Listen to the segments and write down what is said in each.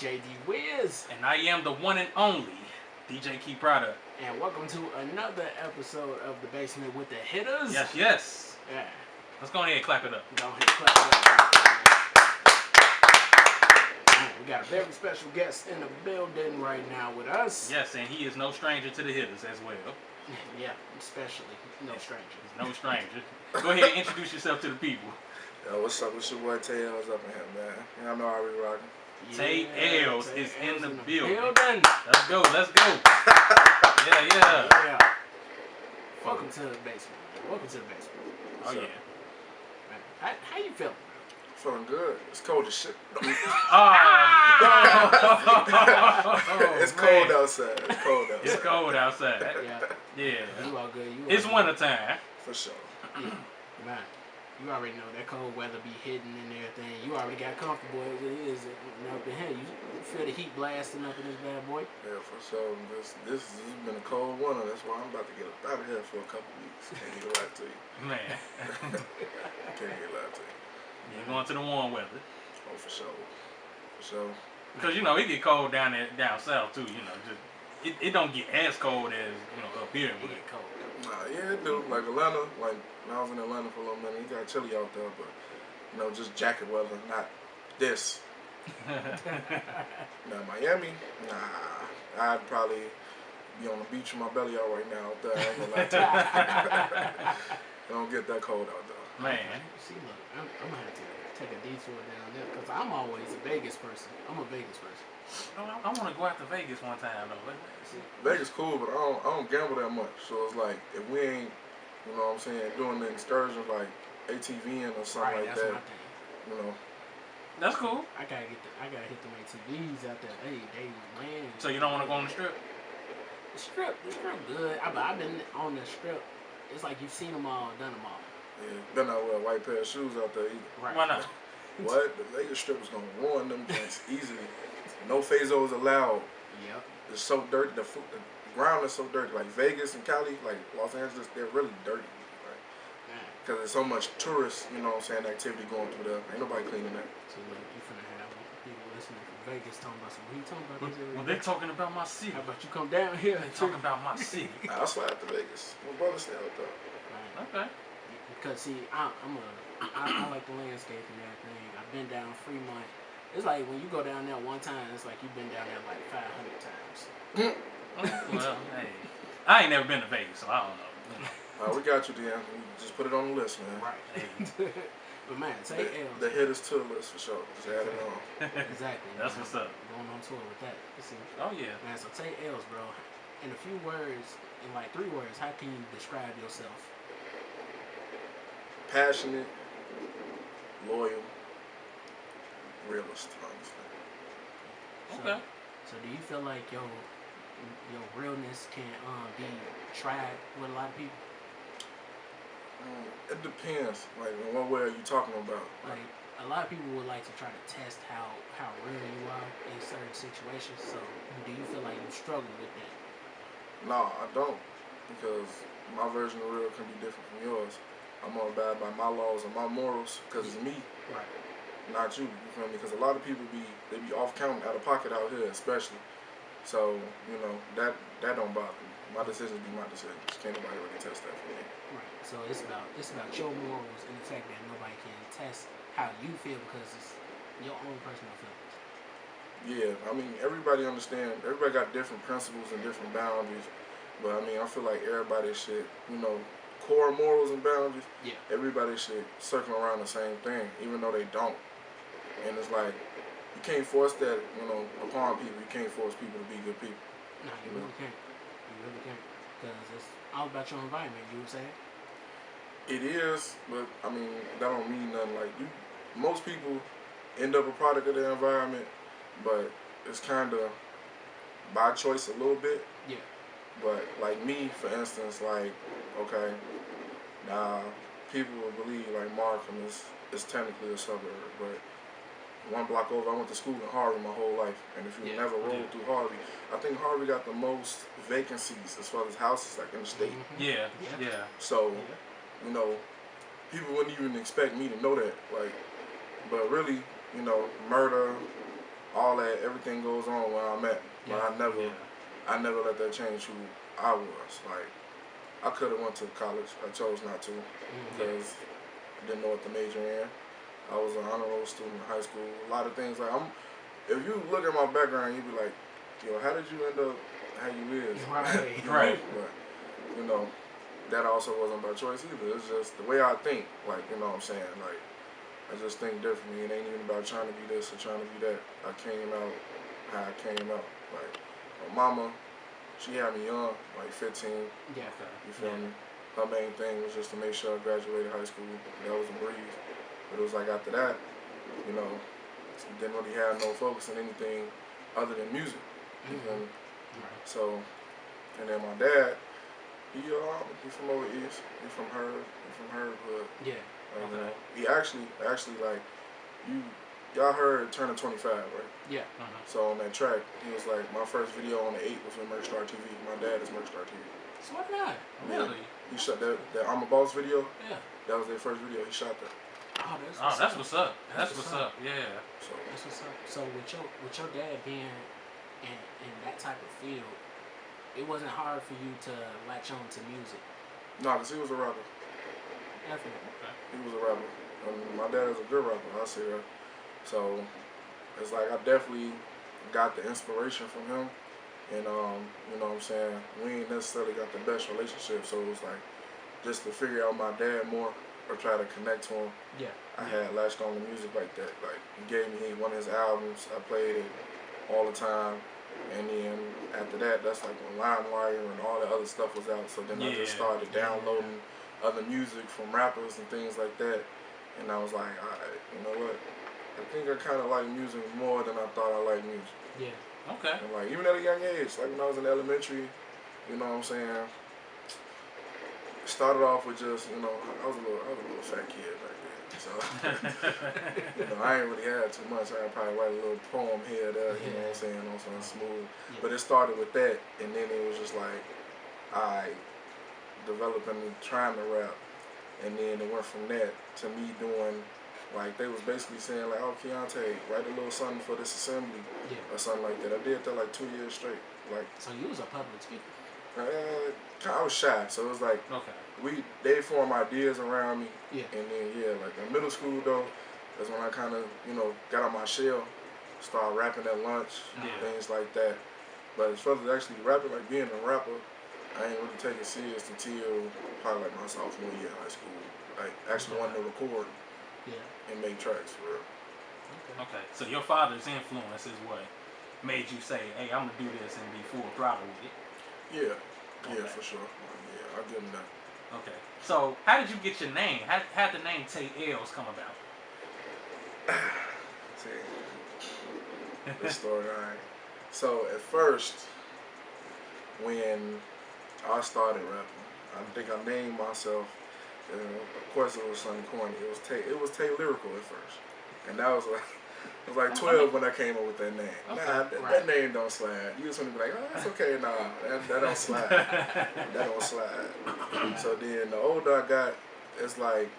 JD Wiz. And I am the one and only DJ Key Product. And welcome to another episode of The Basement with the Hitters. Yes, yes. Yeah. Let's go ahead and clap it up. Go ahead, clap it up. We got a very special guest in the building right now with us. Yes, and he is no stranger to the Hitters as well. Yeah, especially no stranger. He's no stranger. Go ahead and introduce yourself to the people. Yo, what's up? It's your boy Tae L up in here, man. Y'all know how we rockin'. Tae L is in the building. building. Let's go, let's go. Yeah. Welcome to the basement. Welcome to the basement. Oh, yeah. How you feeling? Feeling good. It's cold as shit. It's cold outside. It's cold outside. It's cold outside. Yeah. You all good. It's winter time. For sure. Yeah. Man, you already know that cold weather be hitting and everything. You already got comfortable as it is up in here. You feel the heat blasting up in this bad boy? Yeah, for sure. This has been a cold winter. That's why I'm about to get out of here for a couple weeks. Can't get a lot to you. Man. Can't get a lot to you. You're going to the warm weather. Oh, for sure. For sure. Because, you know, it get cold down south, too. You know, just it don't get as cold as, you know, up here. It get cold. Nah, yeah, it do. Like Atlanta, like when I was in Atlanta for a little minute, it got chilly out there, but, you know, just jacket weather, not this. Now, Miami, nah, I'd probably be on the beach with my belly out right now out there. I ain't gonna lie to you. It don't get that cold out there. Man. See, look, I'm going to have to take a detour down there because I'm always a Vegas person. I'm a Vegas person. I want to go out to Vegas one time, though. Vegas cool, but I don't gamble that much. So it's like, if we ain't, you know what I'm saying, doing the excursions like ATVing or something right, like that's that, my thing. you know. That's cool. I gotta hit them ATVs out there. Hey, they land. So you don't want to go on the strip? The strip good. I've been on the strip. It's like you've seen them all, done them all. Yeah, better not wear a white pair of shoes out there either. Right. Why not? What? The Vegas strip is gonna ruin them things easily. No phasos allowed. Yep. It's so dirty. The ground is so dirty. Like Vegas and Cali, like Los Angeles, they're really dirty. Because there's so much tourist, you know what I'm saying, activity going through there. Ain't nobody cleaning that. So look, you finna have people listening from Vegas talking about what you talking about? Well, they're talking about my city. How about you come down here? They're talking about my city. I'll slide to Vegas. My brother stay out there. Right. Okay. Because see, I like the landscape and everything. I've been down Fremont. It's like when you go down there one time, it's like you've been down there like 500 times. Well, hey, I ain't never been to Vegas, so I don't know. We got you, Dan. We just put it on the list, man. Right. But man, Tae L. The Hitters to the list for sure. Just add it on. Exactly. That's what's up. Going on tour with that. See, Oh yeah. man, so Tae L's, bro. In a few words, in like 3 words, how can you describe yourself? Passionate, loyal, realist, honestly. Okay. So do you feel like your realness can be tried with a lot of people? It depends. Like, in what way are you talking about? Like, a lot of people would like to try to test how real you are in certain situations. So do you feel like you struggle with that? No, I don't. Because my version of real can be different from yours. I'm gonna abide by my laws and my morals because it's me, Right. not you. You feel me? Because a lot of people be off count, out of pocket out here, especially. So you know that don't bother me. My decisions be my decisions. Can't nobody really test that for me. Right. So it's about your morals and the fact that nobody can test how you feel because it's your own personal feelings. Yeah, I mean everybody understand. Everybody got different principles and different boundaries, but I mean I feel like everybody should, you know, core morals and boundaries. Yeah. Everybody should circle around the same thing, even though they don't. And it's like you can't force that, you know, upon people. You can't force people to be good people. No, you really can't. You really can't. Because it's all about your environment, you would say? It is, but I mean that don't mean nothing. Like most people end up a product of their environment, but it's kind of by choice a little bit. Yeah. But like me, for instance, like okay, now people will believe like Markham is technically a suburb, but 1 block over, I went to school in Harvey my whole life, and if you never rolled through Harvey, I think Harvey got the most vacancies as far as houses like in the state. Yeah. So, you know, people wouldn't even expect me to know that, like, but really, you know, murder, all that, everything goes on where I'm at. But Yeah. I never let that change who I was. Like, I could have went to college. I chose not to because I didn't know what to major in. I was an honor roll student in high school. A lot of things like if you look at my background, you'd be like, yo, how did you end up how you is? Right. Right. But you know, that also wasn't by choice either. It's just the way I think. Like, you know what I'm saying? Like, I just think differently. It ain't even about trying to be this or trying to be that. I came out how I came out. Like, my mama, she had me young, like 15. Yeah. You feel me? Her main thing was just to make sure I graduated high school. That was a breeze. But it was like after that, you know, didn't really have no focus on anything other than music. You feel me? Right. So, and then my dad, he from over east. He from her hood. Yeah. You know, he actually like y'all heard Turning 25, right? Yeah. So on that track, he was like, my first video on the 8 was with Merchstar TV. My dad is Merchstar TV. So why not? Really? He shot that I'm a Boss video. Yeah. That was their first video. He shot that. Oh, That's what's up. That's what's up. Yeah. So that's what's up. So with your dad being in that type of field, it wasn't hard for you to latch on to music. no, cause he was a rapper. Definitely. He was a rapper. My dad is a good rapper. I say that. So it's like I definitely got the inspiration from him, and you know what I'm saying. We ain't necessarily got the best relationship, so it was like just to figure out my dad more or try to connect to him. Yeah. I had latched on to music like that. Like, he gave me one of his albums. I played it all the time. And then after that, that's like when LimeWire and all the other stuff was out. So then I just started downloading other music from rappers and things like that. And I was like, all right, you know what? I think I kind of like music more than I thought I liked music. Yeah. Okay. And like, even at a young age, like when I was in elementary, you know what I'm saying? Started off with just, you know, I was a little fat kid back then. So, you know, I ain't really had too much. I probably write a little poem here or there, you know what I'm saying, on something smooth. Yeah. But it started with that, and then it was just like, I developing trying to rap, and then it went from that to me doing, like, they was basically saying like, oh, Keontae, write a little something for this assembly, or something like that. I did that like 2 years straight. Like, so you was a public speaker. I was shy, so it was like they form ideas around me, and then like in middle school though, that's when I kind of got out my shell, started rapping at lunch, things like that. But as far as actually rapping, like being a rapper, I ain't really take it serious until probably like my sophomore year in high school. Like actually wanted to record, and make tracks for real. Okay, so your father's influence is what made you say, "Hey, I'm gonna do this and be full throttle with it." Yeah, for sure. Yeah, I'll give him that. Okay. So, how did you get your name? How did the name Tae L's come about? See, this story, alright. So, at first, when I started rapping, I think I named myself, of course it was something corny. It was Tae Lyrical at first. And that was like, it was like 12 when I came up with that name. That name don't slide. You just want to be like, oh, that's okay. Nah, that don't slide. That don't slide. So then the older I got, it's like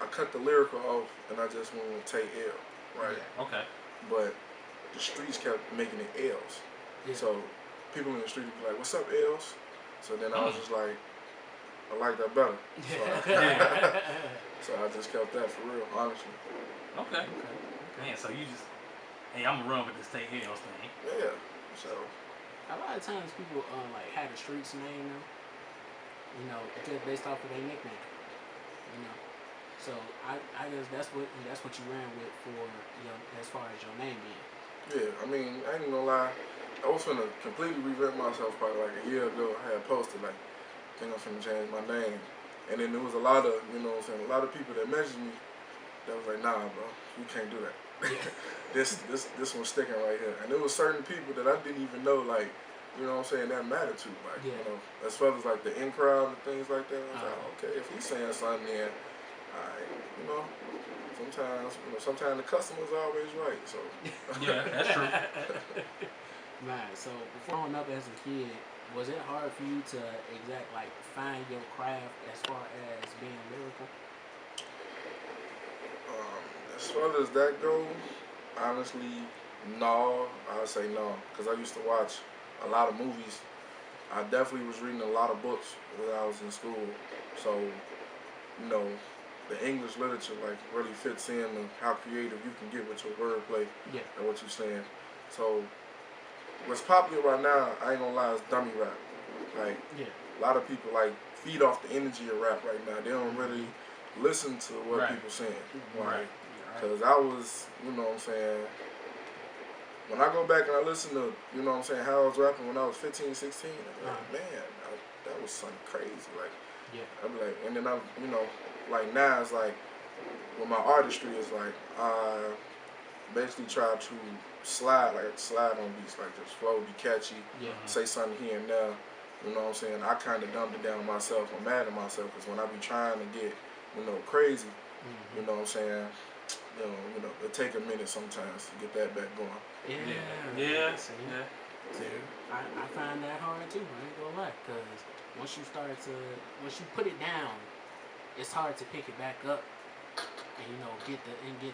I cut the lyrical off and I just went with Tae L, right? Yeah. Okay. But the streets kept making it L's. Yeah. So people in the street would be like, what's up, L's? So then I was just like, I like that better. So I just kept that for real, honestly. Okay. Man, so you just, hey, I'm gonna run with this Tae L's thing. Yeah. So a lot of times people like had a streets name though, just based off of their nickname, So I guess that's what you ran with for as far as your name being. Yeah, I mean, I ain't gonna lie. I was finna completely revamp myself probably like a year ago. I had posted like, I think I'm finna change my name, and then there was a lot of a lot of people that messaged me that was like, nah, bro, you can't do that. this one's sticking right here. And there was certain people that I didn't even know, like, that mattered to. Like, as far as like the in crowd and things like that, I was like, okay, if he's saying something, then, sometimes the customer's always right. So yeah, that's true. Man, so growing up as a kid, was it hard for you to find your craft as far as being lyrical? As far as that goes, honestly, No, I would say no, because I used to watch a lot of movies. I definitely was reading a lot of books when I was in school. So, you know, the English literature like really fits in and how creative you can get with your wordplay Yeah. and what you're saying. So, what's popular right now, I ain't gonna lie, is dummy rap. Like, Yeah. a lot of people like feed off the energy of rap right now. They don't really listen to what Right. people saying. Right. Like, because I was, you know what I'm saying, when I go back and I listen to, you know what I'm saying, how I was rapping when I was 15, 16, I'm like, man, that was something crazy. Like, Yeah. I'm like, and then I'm, you know, like now it's like, with my artistry is like, I basically try to slide on beats, like just flow, be catchy, Yeah. say something here and there. You know what I'm saying? I kind of dumbed it down myself. I'm mad at myself because when I be trying to get, you know, crazy, you know what I'm saying? You know, it take a minute sometimes to get that back going. Yeah. See? Yeah. See? I find that hard too. I ain't gonna lie, because once you put it down, it's hard to pick it back up, and you know, get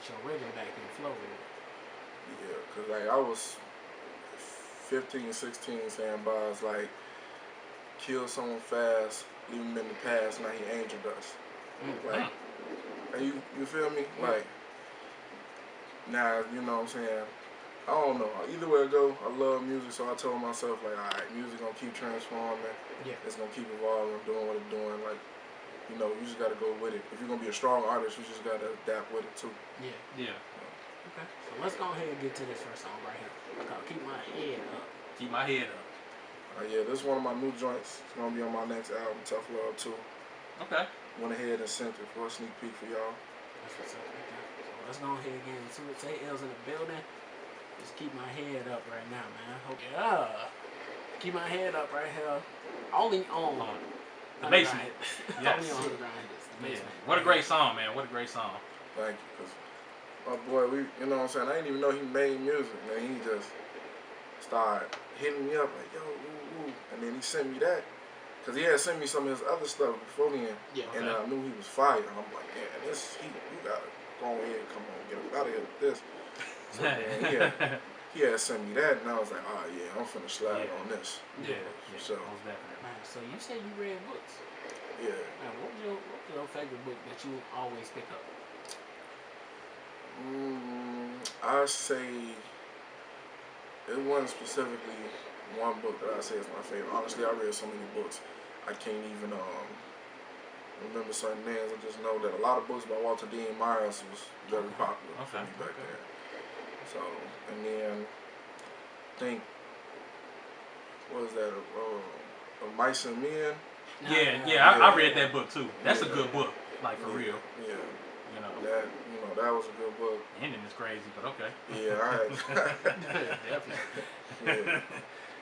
your rhythm back and flow with it. Yeah, because like I was 15, 16 saying bars like, kill someone fast, leave him in the past, now he angel dust. Like, and you feel me? Like, now, you know what I'm saying? I don't know. Either way it go, I love music, so I told myself, like, alright, music gonna keep transforming. Yeah. It's gonna keep evolving, doing what it's doing. Like, you know, you just gotta go with it. If you're gonna be a strong artist, you just gotta adapt with it too. Yeah. Yeah. Okay. So let's go ahead and get to this first song right here. It's called Keep My Head Up. Keep my head up. Yeah, this is one of my new joints. It's gonna be on my next album, Tough Love 2. Okay. Went ahead and sent it for a sneak peek for y'all. That's what's up right there. So let's go ahead and get into it. Tae L's in the building. Just keep my head up right now, man. Yeah. Keep my head up right here. Only on The basement. Yes. Only on Underground Hitters. The Yeah. basement. What a great song, man. What a great song. Thank you, cause my boy, you know what I'm saying? I didn't even know he made music, man. He just started hitting me up like, yo, woo, woo. And then he sent me that, cause he had sent me some of his other stuff before then, Yeah. and I knew he was fire. I'm like, yeah, this heat, you gotta go ahead, come on, get him out of here with this. So man, he had sent me that, and I was like, oh yeah, I'm finna slide on this. Yeah. For sure. Most definitely. Man, so you said you read books. Yeah. Man, what was your favorite book that you always pick up? I say it wasn't specifically one book that I say is my favorite. Honestly, I read so many books, I can't even remember certain names. I just know that a lot of books by Walter Dean Myers was very popular for me back then. So, and then I think, what is that? Mice and Men. I read that book too. That's a good book, like for real. Yeah. You know. That was a good book. The ending is crazy, but okay. Yeah, I had. Definitely. Yeah,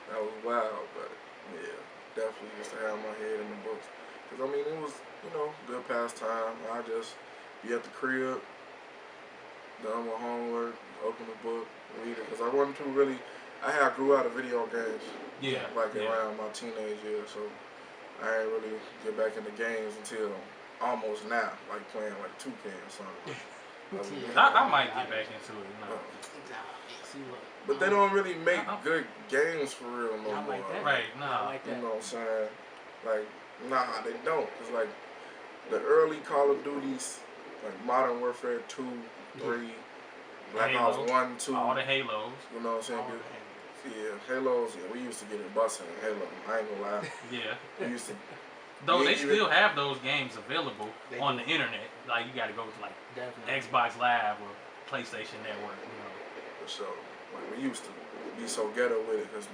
that was wild, but yeah, definitely used to have my head in the books. Cause I mean, it was, you know, good pastime. I just be at the crib, done with homework, open the book, read it. Cause I wasn't too really. I grew out of video games. Yeah. Like around my teenage years, so I ain't really get back into games until almost now, like playing like 2K or something. I might get back into it, you know. But they don't really make good games for real no more. Like that. Right, nah. Like that. You know what I'm saying? Like, nah, they don't. It's like the early Call of Duties, like Modern Warfare 2, 3, Black Ops 1, 2. All the Halos. You know what I'm saying? Yeah, Halos, yeah, we used to get it busting in Halo. I ain't gonna lie. Yeah. We used to. Though they still have those games available on the internet. Like you gotta go to like Xbox Live or PlayStation Network, you know. For sure. Like we used to be so ghetto with it because,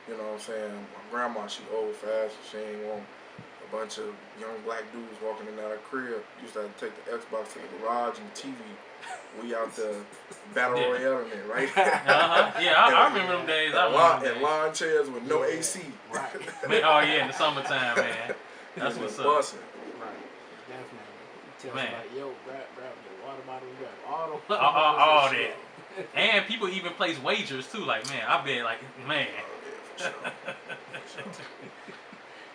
you know what I'm saying, my grandma, she old fashioned. She ain't want a bunch of young black dudes walking in and out of crib. Used to have to take the Xbox to the garage and the TV. We out the battle royale in it, right? Yeah, I remember them days. And lawn chairs with no AC. Right. Oh yeah, in the summertime, man. That's what's up. Right. Definitely. Tell somebody, yo, grab your water bottle, grab all that. And people even place wagers too. Like, man, I bet, like, man. For sure.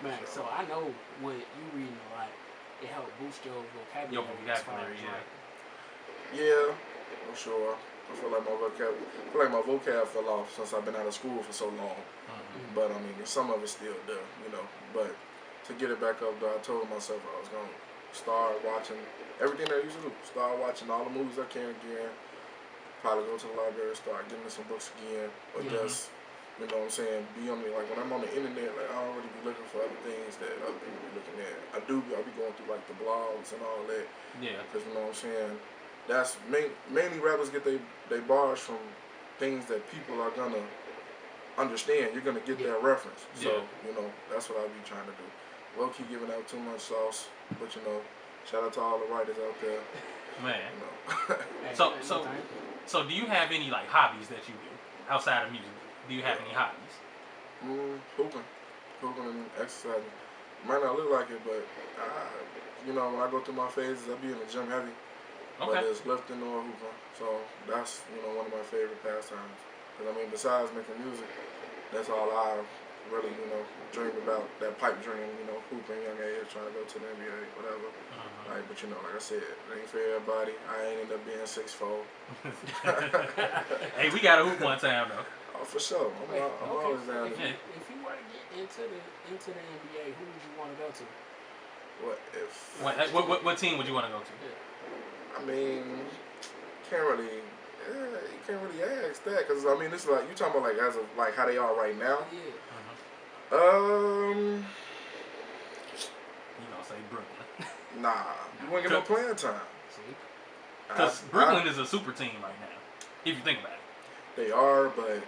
Man, so I know what you reading a lot. It helped boost your vocabulary. Yeah. Yeah, for sure. I feel like my vocab fell off since I've been out of school for so long. Mm-hmm. But I mean, some of it's still there, you know. But to get it back up, though, I told myself I was gonna start watching everything I used to do. Start watching all the movies I can again. Probably go to the library, start getting me some books again, or just, you know what I'm saying, be on the, like when I'm on the internet, like I don't really be looking for other things that other people be looking at. I'll be going through like the blogs and all that. Yeah. Because you know what I'm saying, that's mainly rappers get they bars from things that people are gonna understand. You're gonna get that reference. So you know that's what I be trying to do. Low key giving out too much sauce, but you know, shout out to all the writers out there. Man. You know. So do you have any like hobbies that you do outside of music? Do you have any hobbies? Hooping and exercising. Might not look like it, but you know, when I go through my phases, I be in the gym heavy. Okay. Whether it's lifting or hooping, so that's one of my favorite pastimes. Because I mean, besides making music, that's all I really dream about. That pipe dream, hooping young age, trying to go to the NBA, whatever. Like, but like I said, it ain't for everybody. I ain't end up being 6'4". Hey, we got to hoop one time though. Oh, for sure. I'm always down. If you were to get into the NBA, who would you want to go to? What team would you want to go to? I mean, you can't really ask that, because I mean, it's like you talking about like as of like how they are right now. Yeah. You gonna say Brooklyn? Nah, you wouldn't get no playing time. Because Brooklyn is a super team right now, if you think about it. They are, but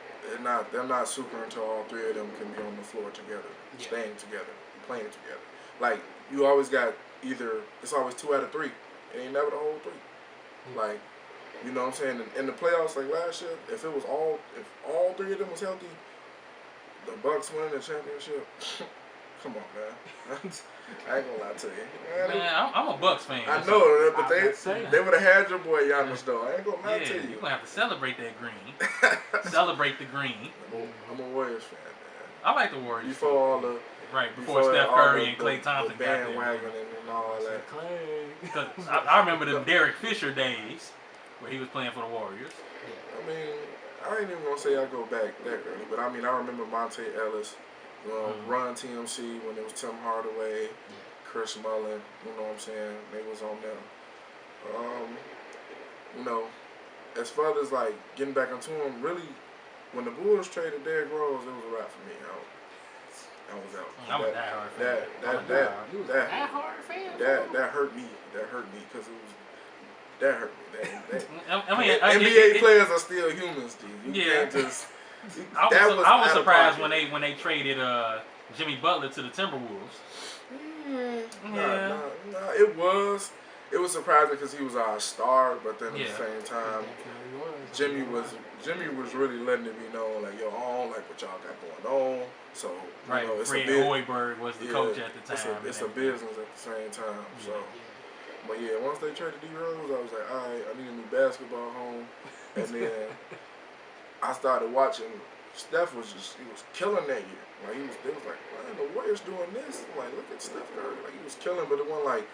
they're not super until all three of them can be on the floor together, staying together, playing together. Like you always got it's always 2 out of 3. It ain't never the whole 3. Like, you know what I'm saying? In the playoffs, like last year, if all 3 of them was healthy, the Bucks winning the championship. Come on, man. I ain't gonna lie to you. Man, I'm a Bucks fan. I know, but they would have had your boy Giannis though. I ain't gonna lie to you. You're gonna have to celebrate that green. Celebrate the green. I'm a Warriors fan, man. I like the Warriors. Before Steph Curry and Klay Thompson the got there. bandwagon and all that. Because I remember the Derek Fisher days where he was playing for the Warriors. I mean, I ain't even gonna say I go back that early, but I mean I remember Tae L, Run TMC when it was Tim Hardaway, Chris Mullin. You know what I'm saying? They was on them. As far as like getting back into them, really, when the Bulls traded Derrick Rose, it was a wrap for me. I was out. I'm a diehard fan. That hurt me. That hurt me because it was. That hurt me. NBA players are still humans, dude. You can't just. I was surprised when they traded Jimmy Butler to the Timberwolves. No, it was surprising because he was our star, but then at the same time, Jimmy was really letting it be known like, yo, I don't like what y'all got going on. So it's Fred Hoiberg was the coach at the time. It's a business at the same time. So, but once they traded D Rose, I was like, all right, I need a new basketball home, and then I started watching. Steph was killing that year. Like they was like, man, the Warriors doing this. I'm like, look at Steph Curry. Like he was killing, but it wasn't like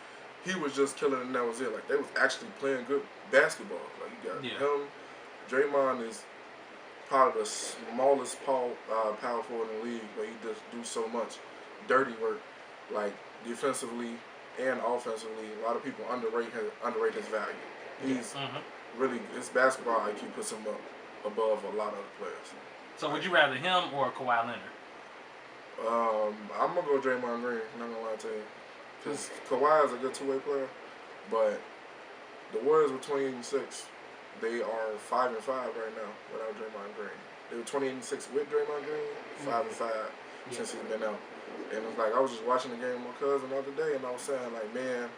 he was just killing and that was it. Like they was actually playing good basketball. Like you got him. Draymond is probably the smallest power forward in the league, but he just do so much dirty work, like defensively and offensively. A lot of people underrate his value. He's really, his basketball IQ puts him up above a lot of other players. So would you rather him or Kawhi Leonard? I'm gonna go Draymond Green. Not gonna lie to you, because Kawhi is a good two-way player, but the Warriors were 28-6. They are 5-5 right now without Draymond Green. They were 28-6 with Draymond Green, 5-5 since he's been out. And it's like I was just watching the game with my cousin the other day, and I was saying like, man,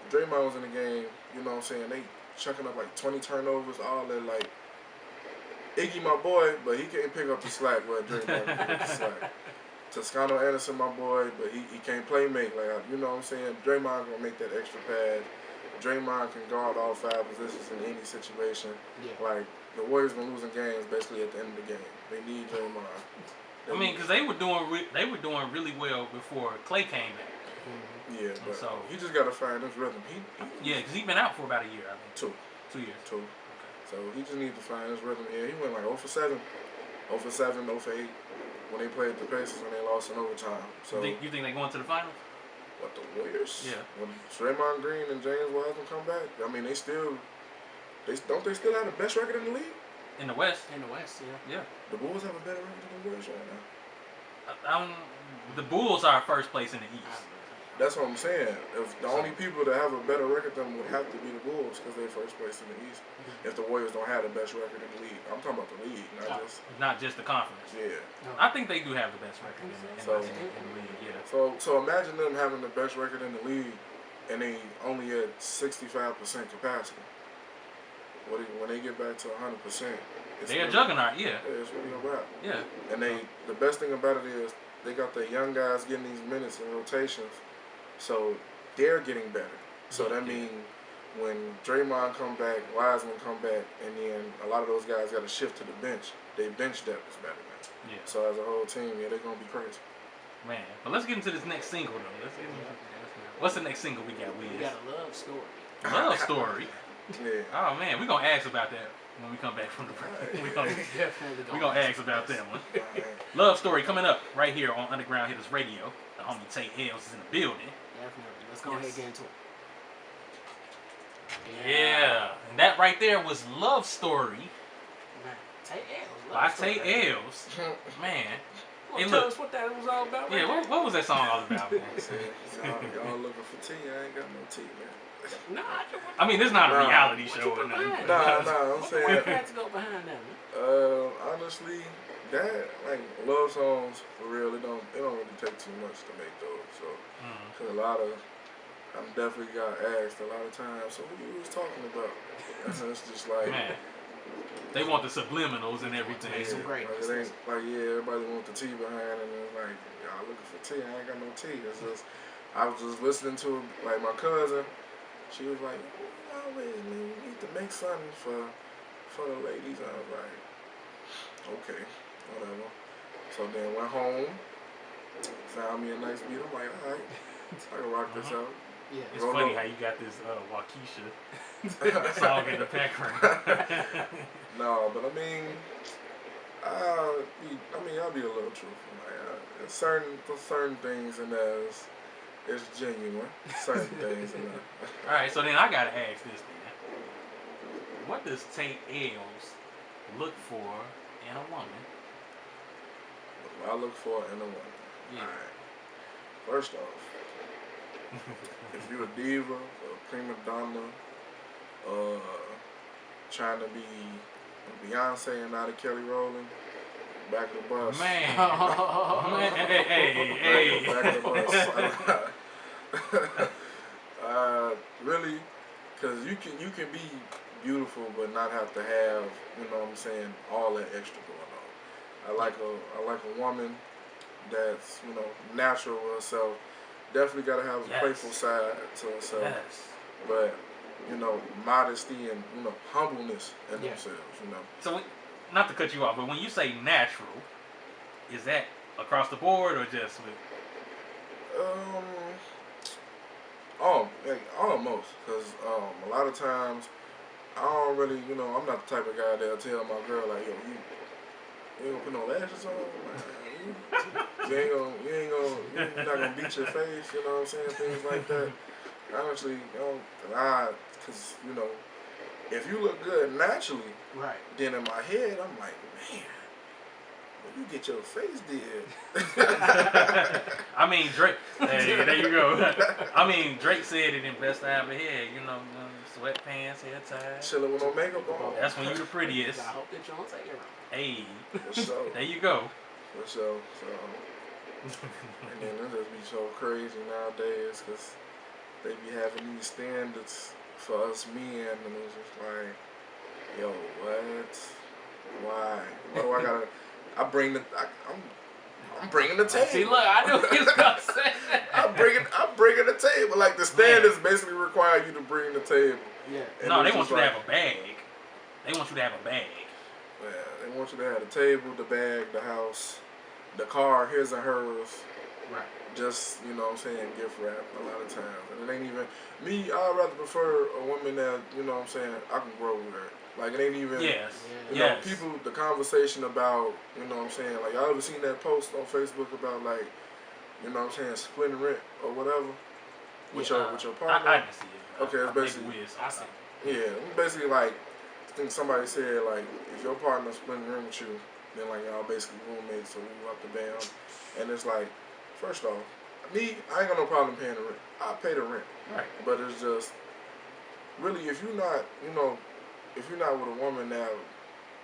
Draymond was in the game. You know what I'm saying? They chucking up like 20 turnovers, all that like. Iggy, my boy, but he can't pick up the slack. But Draymond can pick up the slack. Toscano Anderson, my boy, but he can't play make. Like you know what I'm saying? Draymond gonna make that extra pad. Draymond can guard all 5 positions in any situation. Like the Warriors been losing games basically at the end of the game. They need Draymond. I mean, because they were doing really well before Klay came back. Yeah, but he just gotta find his rhythm. Because he's been out for about a year, I think. 2 years. 2. So So he just needs to find his rhythm. Yeah, he went like 0 for 7, 0 for 7, 0 for 8 when they played the Pacers when they lost in overtime. So you think they're going to the finals? What, the Warriors? Yeah. When Draymond Green and James Wiseman come back, I mean they still don't they still have the best record in the league? In the West. In the West, yeah. Yeah. The Bulls have a better record than the Warriors right now. The Bulls are first place in the East. That's what I'm saying. If the only people that have a better record than them would have to be the Bulls because they're first place in the East. If the Warriors don't have the best record in the league, I'm talking about the league, not just the conference. Yeah. No. I think they do have the best record in the league. Yeah. So imagine them having the best record in the league, and they only at 65% capacity. When they get back to 100%, they're a juggernaut. Yeah. It's really a wrap. Yeah. And the best thing about it is they got the young guys getting these minutes and rotations. So they're getting better. So that means when Draymond come back, Wiseman come back, and then a lot of those guys got to shift to the bench. They bench depth is better now. Yeah. So as a whole team, they're gonna be crazy. Man, but let's get into this next single though. What's the next single we got? We got a love story. Love story. Yeah. Oh man, we're gonna ask about that when we come back from the break. We're gonna ask about that one. Love story coming up right here on Underground Hitters Radio. The homie Tae L is in the building. Definitely. Let's go ahead and get into it. Yeah. And that right there was Love Story. Tae L. By Tae L's. Man. Hey, tell us what that was all about. Yeah, what was that song all about, man? Y'all looking for tea? I ain't got no tea, man. I mean, this is not a reality show or nothing. Nah, I'm saying. What had to go behind that, man? Honestly, that love songs for real. It don't really take too much to make those. So, cause I'm definitely got asked a lot of times. So what you was talking about? And it's just like. Man. They want the subliminals and everything. Yeah, everybody want the tea behind it, and it's like, y'all looking for tea? I ain't got no tea. It's just, I was just listening to my cousin. She was like, always, man, you need to make something for the ladies. I was like, okay, whatever. So then went home, found me a nice beat. I'm like, all right, I can rock this out. Yeah, it's funny how you got this Waukesha song in the background. No, but I mean, I'll be a little truthful. Like, certain things in there is genuine. Certain things in there. All right, so then I gotta ask this then: what does Tae L's look for in a woman? What do I look for in a woman? Yeah. All right. First off, if you're a diva, a prima donna, trying to be Beyonce and not a Kelly Rowland, back of the bus. Man. Hey. Back of the bus. Really, because you can be beautiful but not have to have, you know what I'm saying, all that extra going on. I like a woman that's, natural with herself. Definitely got to have a playful side to herself. Yes. But, modesty and, humbleness in themselves, So, not to cut you off, but when you say natural, is that across the board or just with? Almost. Because a lot of times, I don't really, I'm not the type of guy that'll tell my girl, like, yo, you ain't gonna put no lashes on? You're not gonna beat your face, you know what I'm saying? Things like that. Honestly, because, if you look good naturally, right, then in my head, I'm like, man, when you get your face did. I mean, Drake, hey, there you go. I mean, Drake said it in Best Time Ahead, sweatpants, hair tied. Chilling with no makeup on. That's when you the prettiest. I hope that you don't take it wrong. Hey, for sure. There you go. For sure. And then it just be so crazy nowadays because they be having these standards for us men, and it's just like, yo, what? Why? What do I gotta? I'm bringing the table. See, look, I knew he was gonna say that. I'm bringing the table. Like the standards basically require you to bring the table. Yeah. And no, they want you to have a bag. They want you to have a bag. Yeah, they want you to have the table, the bag, the house, the car, his and hers. Right. Just, gift wrap a lot of times. And it ain't even, me, I'd rather prefer a woman that, I can grow with her. Like, it ain't even, Yes. you know, people, the conversation about, you know what I'm saying, like, y'all ever seen that post on Facebook about, like, you know what I'm saying, splitting rent or whatever with your partner? I didn't see it. Okay, it's basically, basically like, I think somebody said, like, if your partner's splitting rent with you, then, like, y'all basically roommates or move up the band. And it's like, first off, I ain't got no problem paying the rent. I pay the rent. Right. But it's just, really, if you're not, you know, if you're not with a woman that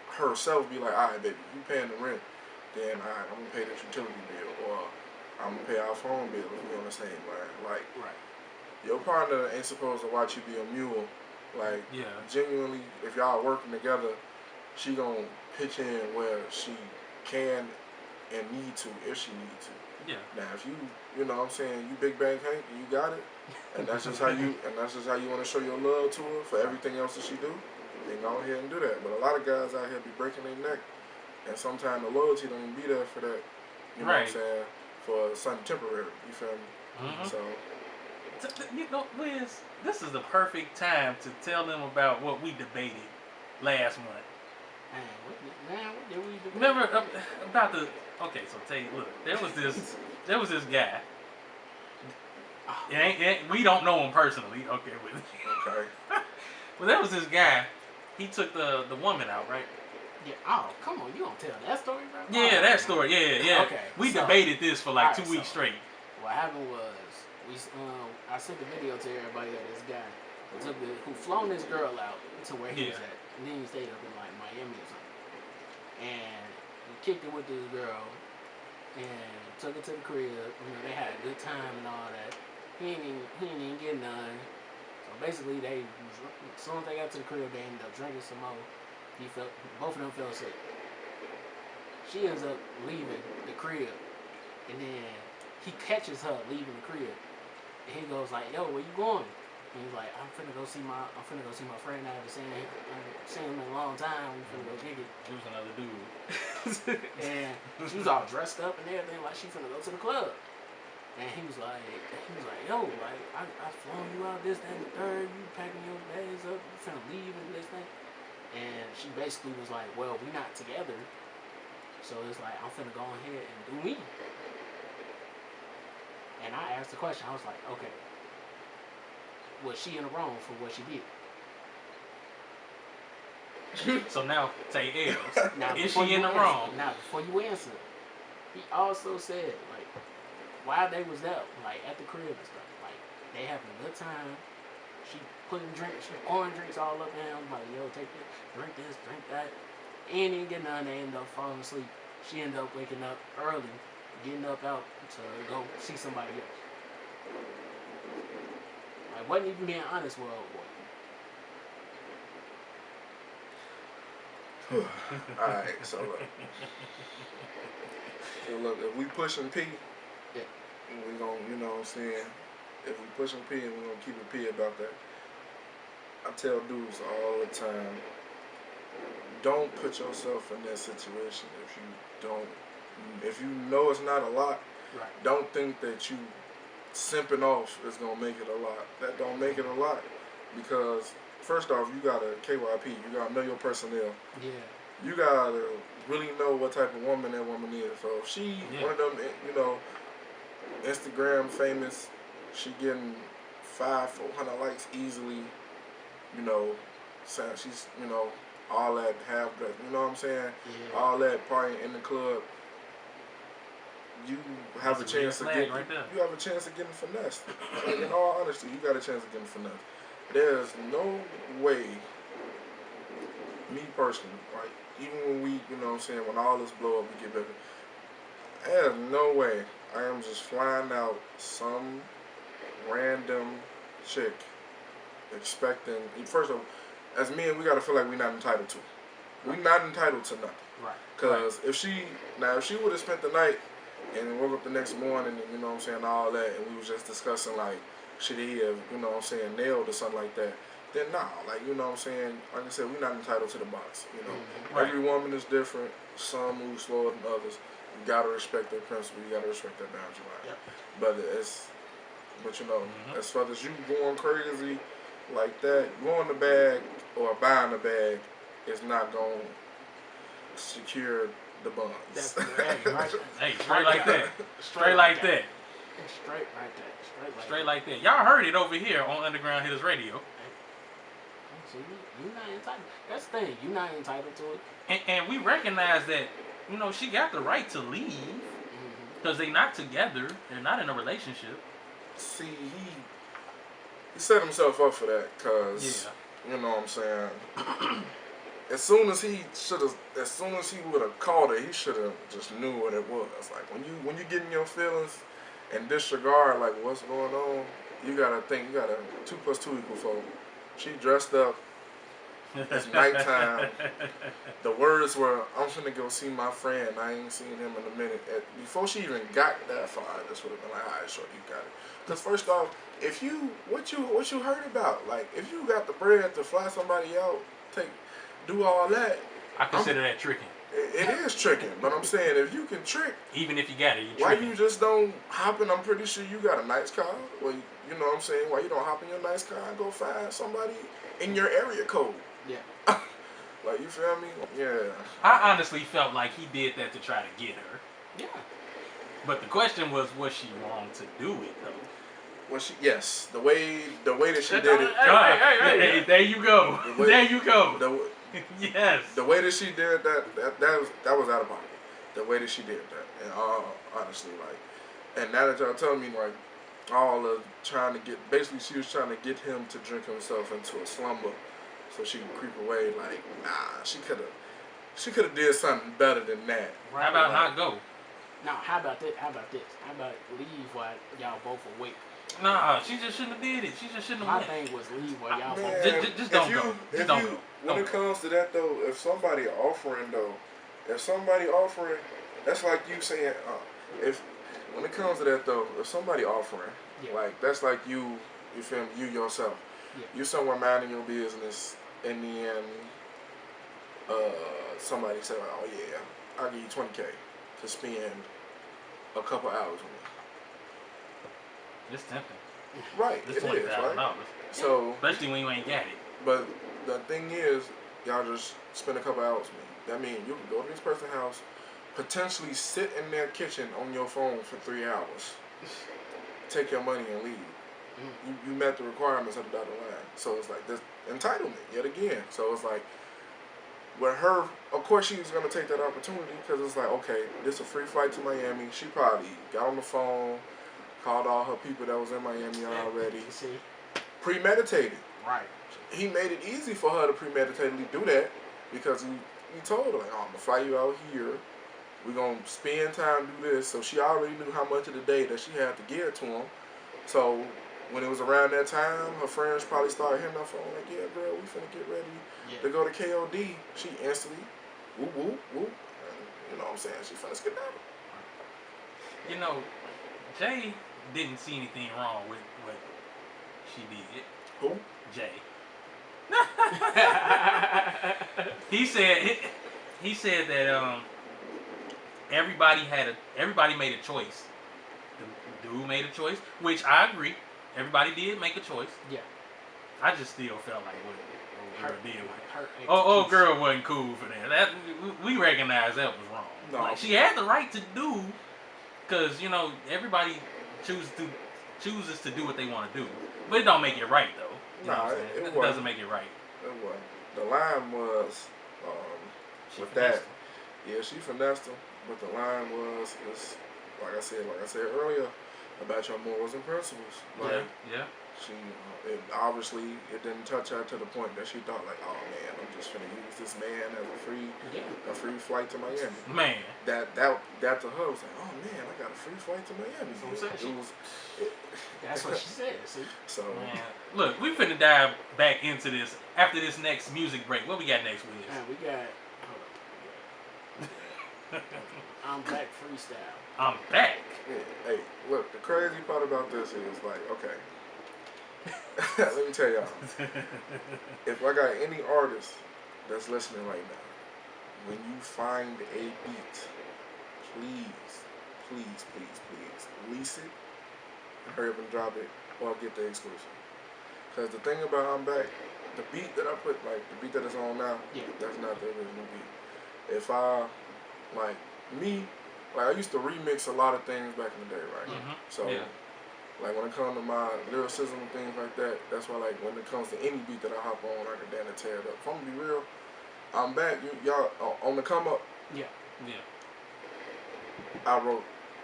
herself be like, all right, baby, you paying the rent, then all right, I'm going to pay this utility bill, or I'm going to pay our phone bill if we're on the same line. Like, your partner ain't supposed to watch you be a mule. Like, genuinely, if y'all working together, she going to pitch in where she can and need to, if she need to. Yeah. Now, if you know what I'm saying, you Big Bang Hank and you got it, and that's just how you want to show your love to her for everything else that she do, then go ahead and do that. But a lot of guys out here be breaking their neck, and sometimes the loyalty don't even be there for that. You know what I'm saying? For something temporary. You feel me? So, you know, Wiz, this is the perfect time to tell them about what we debated last month. Man, what did we debate? Remember about the? Okay, so Tae, look, there was this guy. We don't know him personally. Okay, but there was this guy. He took the woman out, right? Yeah. Oh, come on, you don't tell that story, bro? Yeah, that story. Yeah. Okay. We debated this for like 2 weeks straight. What happened was I sent the video to everybody of this guy who flown this girl out to where he was at, and then he stayed up in like Miami or something, and he kicked it with this girl and took her to the crib. You know, they had a good time and all that. He ain't even get none. So basically, as soon as they got to the crib, they ended up drinking some more. Both of them fell sick. She ends up leaving the crib, and then he catches her leaving the crib, and he goes like, "Yo, where you going?" And he's like, I'm finna go see my friend. I haven't seen him in a long time. We finna go kick it." It was another dude. And she was all dressed up and everything, like she finna go to the club. And he was like, "Yo, like I flown you out, this, that, and the third. You packing your bags up, you finna leave and this thing." And she basically was like, "Well, we not together, so it's like I'm finna go ahead and do me." And I asked the question. I was like, "Okay, was she in the wrong for what she did?" So now, Tae L, is she in the wrong? Now, before you answer, he also said, like, while they was there, like, at the crib and stuff, like, they having a good time. She pouring drinks all up in him, like, "Yo, take this, drink that." And didn't get none. They ended up falling asleep. She ended up waking up early, getting up out to go see somebody else. Like, wasn't even being honest with old boy. Alright, so look, if we pushing P, we gonna, you know what I'm saying, if we pushing P and we gonna keep it P about that, I tell dudes all the time, don't put yourself in that situation if you know it's not a lot. Don't think that you simping off is gonna make it a lot. That don't make it a lot, because first off, you gotta KYP. You gotta know your personnel. Yeah. You gotta really know what type of woman that woman is. So if she one of them, you know, Instagram famous, she getting 500-400 likes easily. You know, saying she's, you know, all that have that. You know what I'm saying? Yeah. All that partying in the club. You have a chance to get you have a chance of getting finessed. Like, in all honesty, you got a chance of getting finessed. There's no way, me personally, right? Even when we, you know what I'm saying, when all this blow up, we get better. There's no way I am just flying out some random chick expecting. First of all, as men, we gotta feel like we're not entitled to. We're not entitled to nothing. Right. Cause if she would have spent the night and woke up the next morning and, you know what I'm saying, all that, and we was just discussing like, should he have, you know what I'm saying, nailed or something like that, then nah, like, you know what I'm saying, like I said, we're not entitled to the box, you know. Every woman is different. Some move slower than others. You gotta respect their principle. You gotta respect their boundary line. But you know, as far as you going crazy like that, blowing the bag or buying the bag, is not going to secure the bonds. That's right. Hey, straight like that. Straight like that. Straight like that. Straight like that. Y'all heard it over here on Underground Hitters Radio. See, you're not entitled. That's the thing. You're not entitled to it. And we recognize that, you know, she got the right to leave because they not together. They're not in a relationship. See, he set himself up for that because, you know what I'm saying, as soon as he would have called it, he should have just knew what it was. Like, when you get in your feelings and disregard, like, what's going on, you got to think, 2 + 2 = 4. She dressed up. It's nighttime. The words were, "I'm finna go see my friend. I ain't seen him in a minute." Before she even got that far, this would have been like, "All right, sure, you got it." Because first off, what you heard about, like, if you got the bread to fly somebody out, do all that. I consider that tricking. It is tricking, but I'm saying if you can trick, even if you got it, you why tricking. you just don't hop in? I'm pretty sure you got a nice car. Well, you know what I'm saying? Why you don't hop in your nice car and go find somebody in your area code? Yeah. Like, you feel me? Yeah. I honestly felt like he did that to try to get her. Yeah. But the question was she wrong to do it though? Well, yes, the way that she did it. Hey, there you go. There you go. Yes. The way that she did that was out of pocket. The way that she did that, and honestly, like, and now that y'all telling me, like, all of trying to get, basically she was trying to get him to drink himself into a slumber, so she could creep away. Like, nah, she could have did something better than that. Right. How about not go? Now, how about this? How about leave while y'all both awake? Nah, she just shouldn't have did it. She just shouldn't have. My thing was leave while y'all both awake. Just don't go. Just don't go. When it comes to that though, if somebody offering, that's like you saying, when it comes to that though, if somebody offering, like, that's like you feel me, you yourself. Yeah. You somewhere minding your business, and then somebody say, "Oh yeah, I'll give you $20K to spend a couple hours with me." It's tempting. Right, it's it is, right? So, especially when you ain't got it. But the thing is, y'all just spend a couple hours with me. That means you can go to this person's house, potentially sit in their kitchen on your phone for 3 hours, take your money and leave. You met the requirements of the dotted line. So it's like this entitlement yet again. So it's like, with her, of course she was gonna take that opportunity because it's like, okay, this is a free flight to Miami. She probably got on the phone, called all her people that was in Miami already. Premeditated. Right. He made it easy for her to premeditatedly do that because he told her, like, "Oh, I'm gonna fly you out here. We're gonna spend time do this." So she already knew how much of the day that she had to give to him. So when it was around that time, her friends probably started hitting her phone like, "Yeah, girl, we finna get ready to go to KOD." She instantly, whoop, whoop, whoop. You know what I'm saying? She finna skedaddle. You know, Jay didn't see anything wrong with what she did. Who? Jay. He said that everybody made a choice. The dude made a choice, which I agree. Everybody did make a choice. Yeah. I just still felt like what girl did. Her girl wasn't cool for that. We recognize that was wrong. No. Like, she had the right to do, because, you know, everybody chooses to do what they want to do, but it don't make it right though. Nah, it doesn't make it right. It wasn't. The line was with that. Yeah, she finessed him, but the line was like I said earlier about your morals and principles. Like, yeah. She obviously it didn't touch her to the point that she thought, like, "Oh man, I'm just gonna use this man as a free flight to Miami." Man, that to her was like, "Oh man, I got a free flight to Miami." That's what she said. See? So, man, look, we finna dive back into this after this next music break. What we got next, Wiz? Man, we got. I'm back freestyle. I'm back. Yeah, hey, look, the crazy part about this is, like, okay. Let me tell y'all. If I got any artist that's listening right now, when you find a beat, please release it, hurry up and drop it, or get the exclusive. Because the thing about I'm Back, the beat that I put, like the beat that is on now, Yeah. that's not the original beat. If I like me, like I used to remix a lot of things back in the day, right? Mhm. So Yeah. like when it comes to my lyricism and things like that, that's why like when it comes to any beat that I hop on, I can damn near tear it up. If I'm gonna be real, I'm back. Y'all on the come up. Yeah. I wrote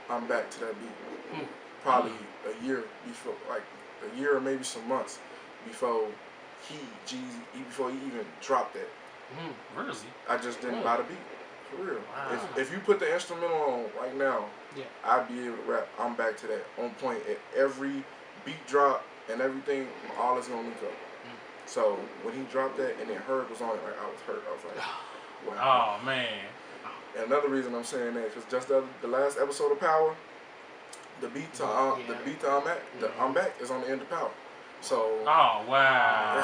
I'm back to that beat. Probably a year before, like a year or maybe some months before before he even dropped that. Really? I just didn't buy the beat. For real. Wow. If you put the instrumental on right now, Yeah. I'd be able to rap I'm back to that on point at every beat drop and everything, all is gonna link up. So when he dropped that and then Herb was on it, like I was hurt. I was like, wow. Oh man. And another reason I'm saying that because just the last episode of Power, the beat to I'm back is on the end of Power. So. Oh wow.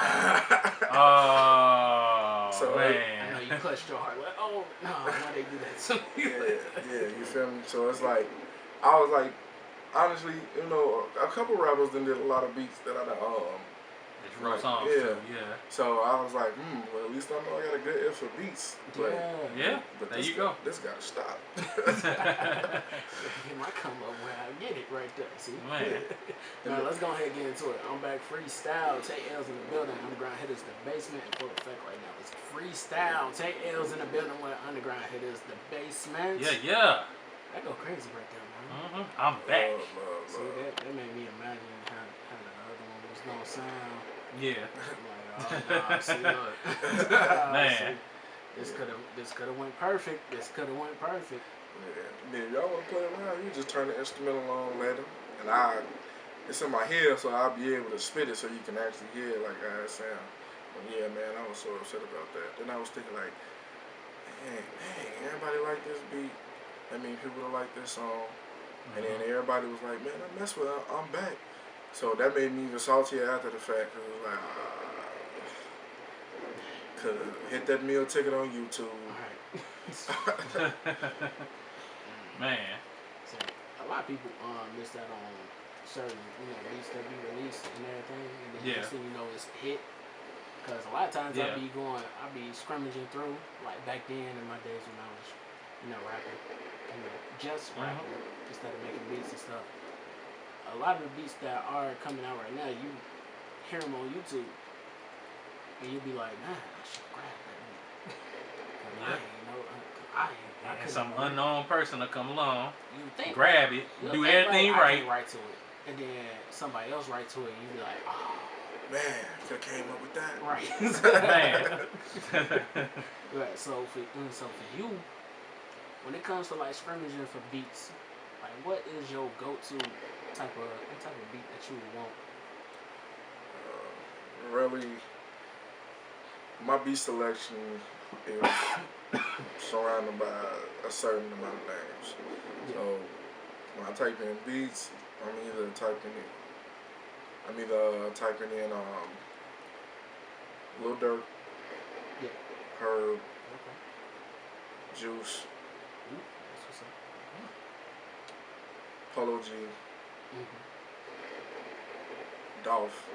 Oh so, man. I know you clutched your heart like, oh no, why they do that to me? yeah, you feel me? So it's like, I was like, honestly, you know, a couple rappers done did a lot of beats that I Wrote songs yeah. too, yeah. So I was like, well, at least I know I got a good ear for beats. But, but there you go. This gotta stop. He might come up where I get it right there. See? Man. Now let's go ahead and get into it. I'm back freestyle. Tae L's in the building. Underground Hitters, the basement in full effect right now. It's freestyle. Tae L's in the building with Underground Hitters, the basement. Yeah. That go crazy right there, man. I'm back. See, that made me imagine how the other one was no sound. Yeah. I'm like, oh, nah, see, look. Man. See, this could have went perfect. Yeah, y'all want to play around? You just turn the instrumental on, let them, and it's in my head, so I'll be able to spit it so you can actually hear it like how it sound. But yeah, man, I was so upset about that. Then I was thinking like, man, everybody like this beat. I mean, people don't like this song, and then everybody was like, man, I mess with it. I'm back. So that made me even saltier after the fact, because it was like, could hit that meal ticket on YouTube. Man. So a lot of people miss that on certain beats that be released and everything, and then next thing you know it's hit. Because a lot of times I be scrimmaging through, like back then in my days when I was rapping, just rapping instead of making beats and stuff. A lot of the beats that are coming out right now, you hear them on YouTube, and you'll be like, man, I should grab that beat. And some unknown person will come along, you think, grab it, do everything right. I can write to it, and then somebody else write to it, and you be like, oh. Man, could have came up with that. Right. Man. Right. So for you, when it comes to like scrimmaging for beats, like what is your go-to type of beat that you would want? Really, my beat selection is surrounded by a certain amount of things. Yeah. So when I type in beats, I'm either typing in Lil Durk, Herb, Juice, That's what's up. Polo G, Dolph,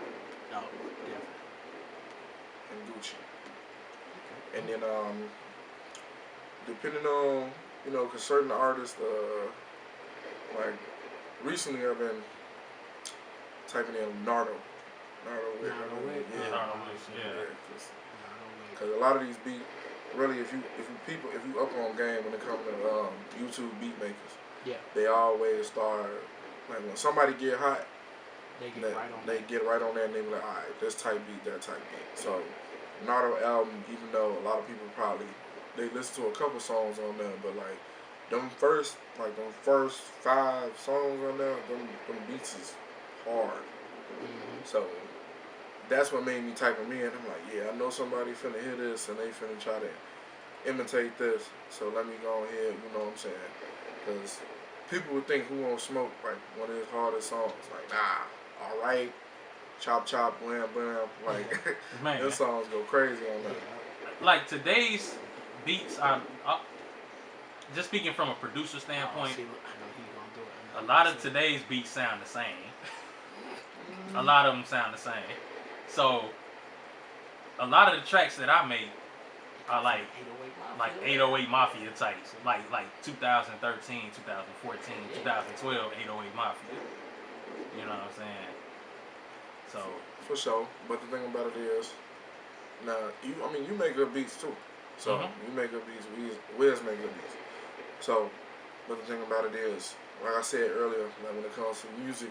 and Gucci. Okay. And then depending on because certain artists like recently I've been typing in Nardo Wick. Because a lot of these beats, really, if you up on game when it comes to YouTube beat makers, they always start like when somebody get hot, they get right on there and they be like, all right, this type beat, that type beat. So Nardo album, even though a lot of people probably they listen to a couple songs on there, but like them first 5 songs on there, them beats is hard. So that's what made me type them in. I'm like, yeah, I know somebody finna hear this and they finna try to imitate this. So let me go ahead, you know what I'm saying? Because people would think Who Won't Smoke like one of his hardest songs. Like, nah, all right, chop chop, blam blam. Like, Man. those songs go crazy on that. Like today's beats, just speaking from a producer standpoint, a lot of today's beats sound the same. A lot of them sound the same. So a lot of the tracks that I make are like 808 Mafia. 808 Mafia types, like 2013, 2014, 2012 808 Mafia. You know what I'm saying? So For sure. But the thing about it is, now you make good beats too. So you make good beats. Wiz make good beats. So, but the thing about it is, like I said earlier, like when it comes to music,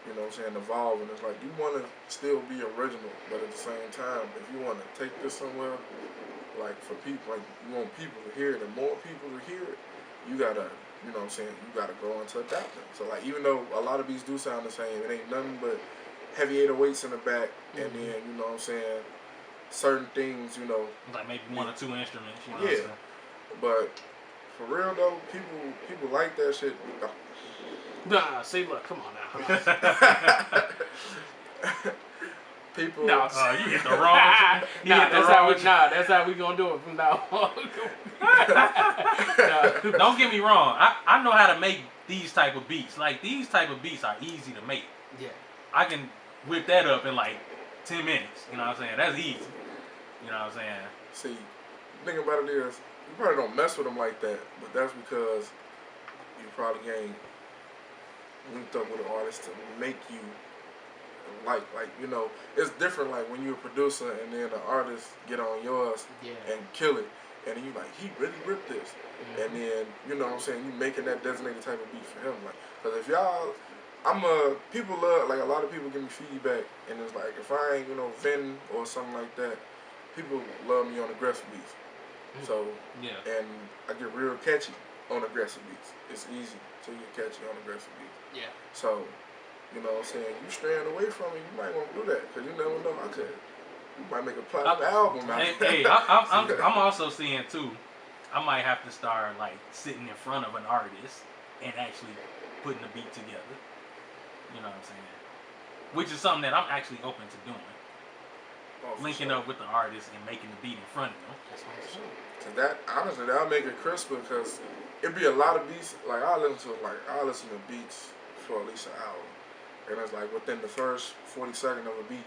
you know what I'm saying, evolving, it's like you want to still be original, but at the same time, if you want to take this somewhere, like for people, like you want people to hear it, and more people to hear it, you gotta, you know what I'm saying, you gotta go into adapting. So like, even though a lot of beats do sound the same, it ain't nothing but heavy 808s in the back, and then, you know what I'm saying, certain things, you know. like maybe one or two instruments, you know Yeah. what I'm saying? But for real though, people like that shit. Nah, see, look, come on now. People. No, you hit the wrong. That's how we gonna do it from now on. Don't get me wrong. I know how to make these type of beats. Like these type of beats are easy to make. Yeah. I can whip that up in like 10 minutes. You know what I'm saying? That's easy. You know what I'm saying? See, the thing about it is, you probably don't mess with them like that, but that's because you probably ain't linked up with an artist to make you like, you know, it's different like when you're a producer and then the artist get on yours and kill it, and then you like, he really ripped this, and then, you know what I'm saying, you making that designated type of beat for him, like, because if y'all, people love, like a lot of people give me feedback, and it's like, if I ain't, you know, venting or something like that, people love me on aggressive beats. So, and I get real catchy on aggressive beats. It's easy to get catchy on aggressive beats. Yeah. So, you know what I'm saying, you straying away from it, you might want to do that, because you never know, you might make a platinum album out of Hey, I'm also seeing too, I might have to start like sitting in front of an artist and actually putting the beat together. You know what I'm saying? Which is something that I'm actually open to doing. Linking up with the artist and making the beat in front of them. Cause that, honestly, that'll make it crisper, because it'd be a lot of beats, like I listen to beats for at least an hour. And it's like within the first 40 seconds of a beat,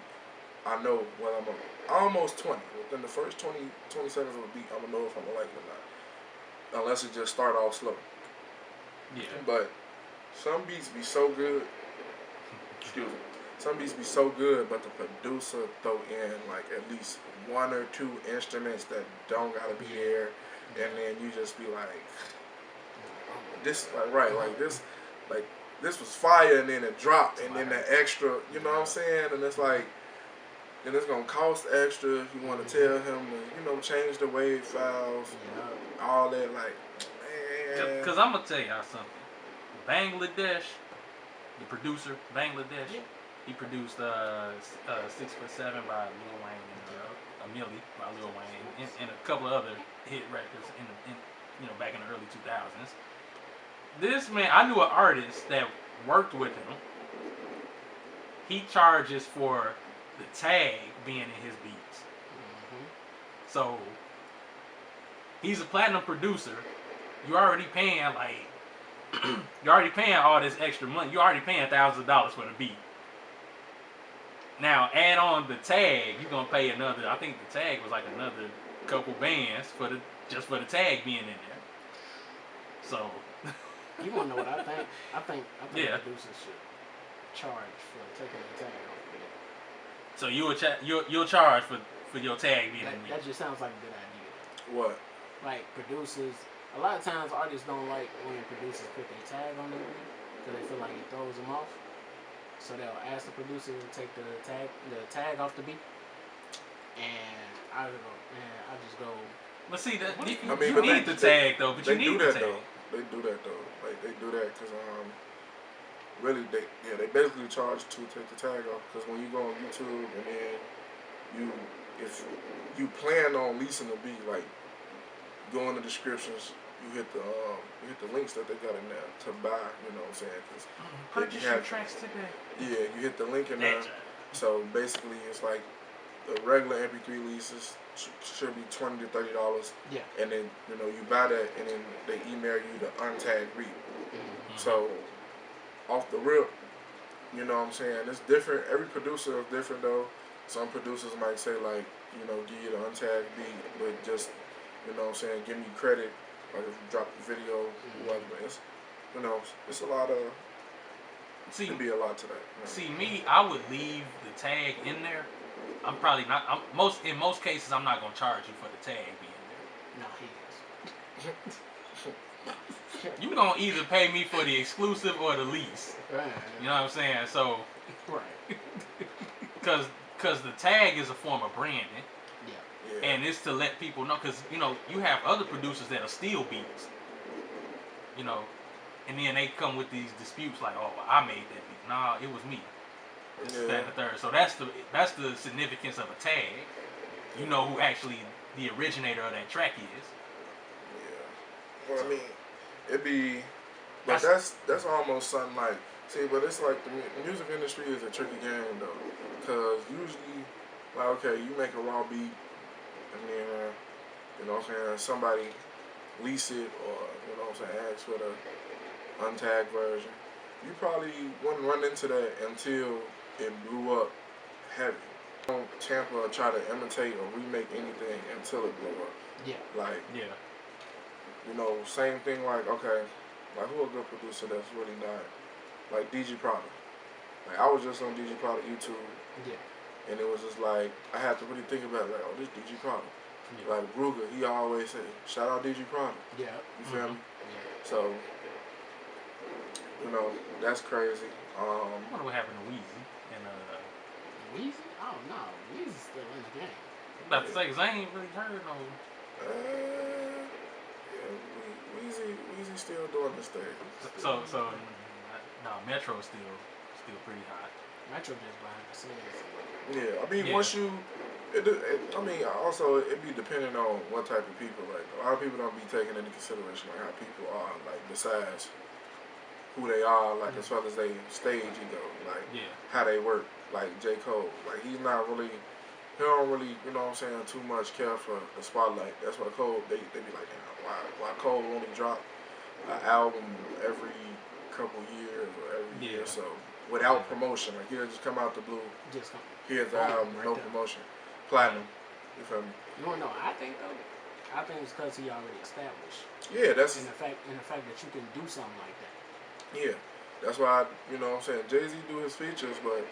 I know what I'm almost 20. Within the first 20 seconds of a beat, I'm gonna know if I'm gonna like it or not. Unless it just start off slow. Yeah. But some beats be so good. Excuse me. Some beats be so good, but the producer throw in like at least one or two instruments that don't gotta be there, and then you just be like, this, like this was fire, and then it dropped, and then the extra, you know what I'm saying? And it's like, then it's gonna cost extra if you want to tell him to, you know, change the wave files, all that, like, man. Because I'm gonna tell y'all something. Bangladesh, the producer, he produced 6'7" by Lil Wayne and A Milli by Lil Wayne and a couple of other hit records in back in the early 2000s. This man, I knew an artist that worked with him. He charges for the tag being in his beats. So he's a platinum producer. You're already paying all this extra money. You're already paying thousands of dollars for the beat. Now add on the tag, you're gonna pay another. I think the tag was like another couple bands just for the tag being in there. So you wanna know what I think? I think producers should charge for taking the tag off of it. So you'll charge for your tag being in there. That just sounds like a good idea. What? Like producers, a lot of times artists don't like when producers put their tag on their beat because they feel like it throws them off. So they'll ask the producer to take the tag off the beat, and I just go. But see, that you but need the tag though. But you need the tag. They do that though. Like they do that because really they basically charge to take the tag off, because when you go on YouTube and then if you plan on leasing the beat, like go in the descriptions, you hit the links that they got in there to buy. You know what I'm saying? Cause purchase your tracks today. Yeah, you hit the link in there. So basically, it's like the regular MP3 leases should be $20 to $30. Yeah. And then you buy that, and then they email you the untagged beat. So off the rip, you know what I'm saying? It's different. Every producer is different though. some producers might say like, you know, give you the untagged beat, but just, you know what I'm saying, give me credit, like if you drop the video, whatever. But it's, you know, it's a lot of, See, could be a lot to that. You know? See me, I would leave the tag in there. I'm probably not. In most cases, I'm not gonna charge you for the tag being No, he is. there. You gonna either pay me for the exclusive or the lease. Right. You know what I'm saying? So, Right. Cause the tag is a form of branding, Yeah. and it's to let people know. Cause you know you have other producers that'll steal beats. You know, and then they come with these disputes like, oh, I made that beat. Nah, it was me. This, that, and the third. So that's the significance of a tag. You know who actually the originator of that track is. Yeah. Well, I mean, it'd be, but that's almost something like, see, but it's like the music industry is a tricky game though, because usually, like, okay, you make a raw beat, and then, you know what I'm saying, somebody lease it, or, you know what I'm saying, ask for the untagged version. You probably wouldn't run into that until it blew up heavy. Don't Tampa try to imitate or remake anything until it blew up. Yeah. Like, Yeah. you know, same thing like, okay, like who a good producer that's really not, like DG Prada. Like I was just on DG Prada YouTube. Yeah. And it was just like, I had to really think about it, like, oh, this DG Prada. Yeah. Like Ruger, he always say, shout out DG Prada. Yeah. You feel me? Yeah. So, you know, that's crazy. I wonder what happened to Weezy and Weezy? Oh no, Weezy's still in the game. I'm about to say, cause I ain't really heard no. Yeah, Weezy still doing this thing. So no, Metro's still pretty hot. Metro just behind the scenes. Yeah, I mean, once you, I mean, also it be depending on what type of people. Like a lot of people don't be taking into consideration like how people are, like besides who they are, like as far as they stage ego, like how they work. Like J. Cole, like he's not really, he don't really, you know what I'm saying, too much care for the spotlight. That's why Cole, they be like, why Cole only drop an album every couple years or every year or so without promotion. Like he'll just come out the blue. Here's the album, no promotion. Platinum. You feel me? You wanna know what I think though? I think it's because he already established. Yeah, that's in the fact that you can do something like that. Yeah. That's why you know what I'm saying, Jay-Z do his features, but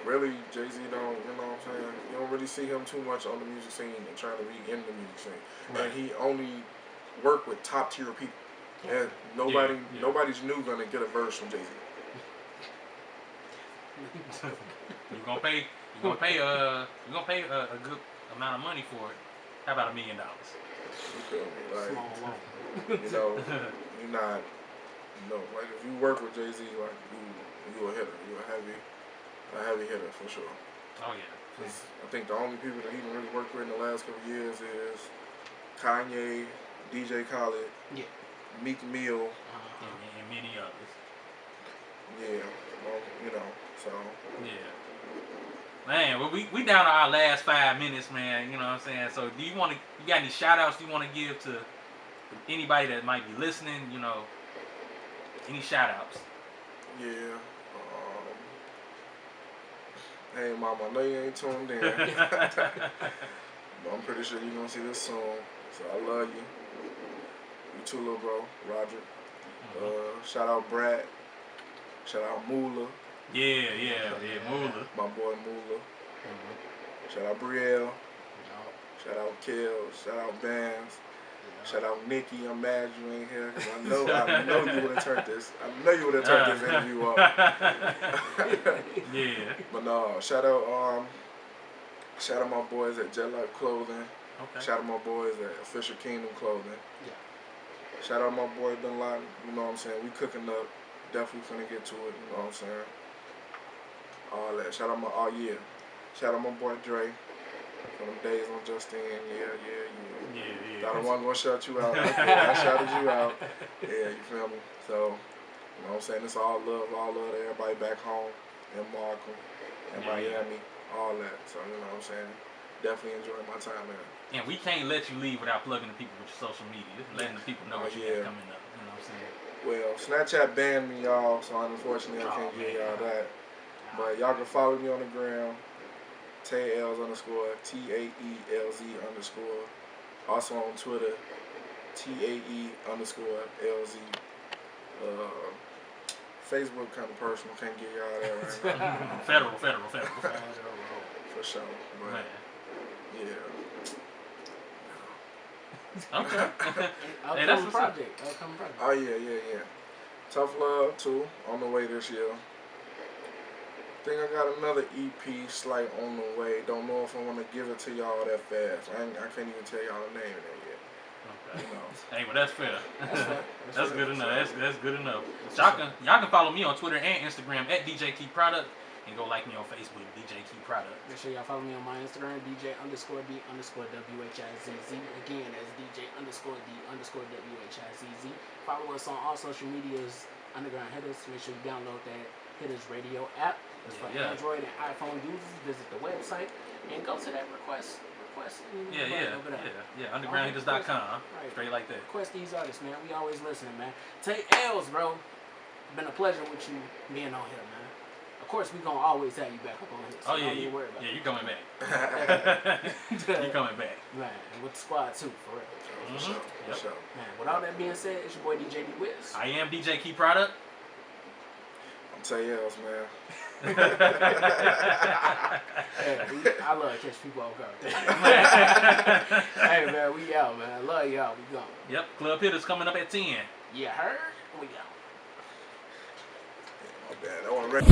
really Jay-Z don't, you know what I'm saying, you don't really see him too much on the music scene and trying to be in the music scene. Right. And he only work with top tier people. And nobody's new gonna get a verse from Jay-Z. You're gonna pay a good amount of money for it. How about $1 million? You feel me? Like, you know, you're not, you know, like if you work with Jay-Z, like you a hitter, you a heavy hitter for sure. Oh yeah. I think the only people that he really worked with in the last couple of years is Kanye, DJ Khaled, Meek Mill, and many others. Yeah, well, you know, so. Yeah. Man, well, we down to our last 5 minutes, man. You know what I'm saying? So, you got any shout outs you want to give to anybody that might be listening? You know, any shout outs? Yeah. Hey, Mama, I know you ain't tuned in. But I'm pretty sure you're going to see this soon. So, I love you. You too, little bro, Roger. Shout out Brad. Shout out Moolah. Yeah, Moolah. My boy Moolah. Shout out Brielle. Shout out Kel. Shout out Vance. Shout out Nikki. I'm mad you ain't here. Cause I know you would have turned this. I know you would have turned this interview up. Yeah. But no, shout out my boys at Jet Life Clothing. Okay. Shout out my boys at Official Kingdom Clothing. Yeah. Shout out my boy Bin Laden. You know what I'm saying? We cooking up. Definitely finna get to it. You know what I'm saying? All that. Shout out my boy Dre. For them days on Justin. Yeah. Thought I wasn't gonna shout you out. I shouted you out. Yeah, you feel me? So, you know what I'm saying? It's all love to everybody back home in Markham, in Miami, all that. So, you know what I'm saying? Definitely enjoying my time there. And we can't let you leave without plugging the people with your social media, letting the people know what you got coming up. You know what I'm saying? Well, Snapchat banned me, y'all, so unfortunately I can't give y'all that. But y'all can follow me on the gram Tae L _TAELZ _. Also on Twitter, TAE_LZ. Facebook kind of personal, can't get y'all that right now. Federal. For sure. But Man. yeah. Okay. Hey, Upcoming project. Oh yeah. Tough Love 2 on the way this year. Think I got another EP slight on the way. Don't know if I want to give it to y'all that fast. I can't even tell y'all the name of that yet. Okay. You know. Hey, well, that's fair. That's good enough. Sure. That's good enough. Y'all can follow me on Twitter and Instagram at DJ Key Product, and go like me on Facebook, DJ Key Product. Make sure y'all follow me on my Instagram, DJ_D_WHIZZ. Again, that's DJ_D_WHIZZ. Follow us on all social medias, Underground Hitters. Make sure you download that Hitters Radio app. It's for Android and iPhone users. Visit the website and go to that request. Yeah. Undergroundhitters.com. Right. Straight like that. Request these artists, man. We always listening, man. Tae L's, bro. Been a pleasure with you being on here, man. Of course, we gonna always have you back up on here. So don't even worry about you coming back. it. You coming back. Man, and with the squad too, for real. For sure. Man, with all that being said, it's your boy DJ D Wiz. I am DJ Key Product. I'm Tae L's, man. Hey, I love to catch people off guard. Hey, man, we out, man. I love y'all. We gone. Yep, Club Hitters coming up at 10. You heard? We out. My bad. I wasn't ready.